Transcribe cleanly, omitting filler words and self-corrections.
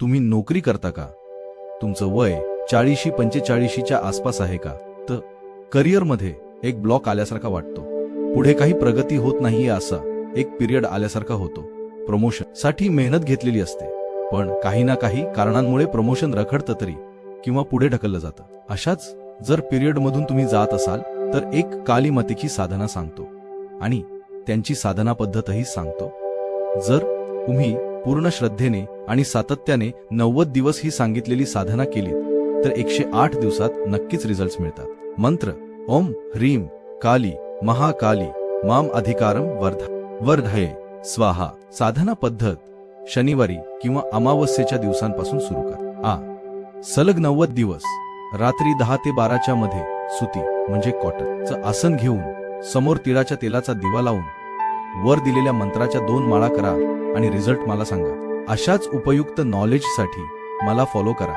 तुम्ही नोकरी करता का? तुमचं वय 40-45च्या आसपास आहे का? तर करिअरमध्ये एक ब्लॉक आल्यासारखा वाटतो, पुढे काही प्रगती होत नाहीये असा एक पिरियड आल्यासारखा होतो. प्रमोशन साठी मेहनत घेतलेली असते, पण काही ना काही कारणांमुळे प्रमोशन रखडतं तरी किंवा पुढे ढकललं जातं. अशाच जर पिरियडमधून तुम्ही जात असाल तर एक कालीमातेची साधना सांगतो आणि त्यांची साधना पद्धतही सांगतो. जर तुम्ही पूर्ण श्रद्धेने आणि सातत्याने 90 दिवस ही सांगितलेली साधना केली तर 108 दिवसात नक्कीच रिझल्ट्स मिळतात. मंत्र: ओम ह्रीम काली महाकाली माम अधिकारम वर्धये स्वाहा. साधना पद्धत: शनिवारी किंवा अमावस्येच्या दिवसांपासून सुरू करा. सलग 90 दिवस रात्री 10 ते 12च्या मध्ये सुती म्हणजे कॉटनचं आसन घेऊन समोर तिळाच्या तेलाचा दिवा लावून वर दिलेल्या मंत्राच्या 2 माळा करा आणि रिझल्ट मला सांगा. अशाच उपयुक्त नॉलेजसाठी मला फॉलो करा.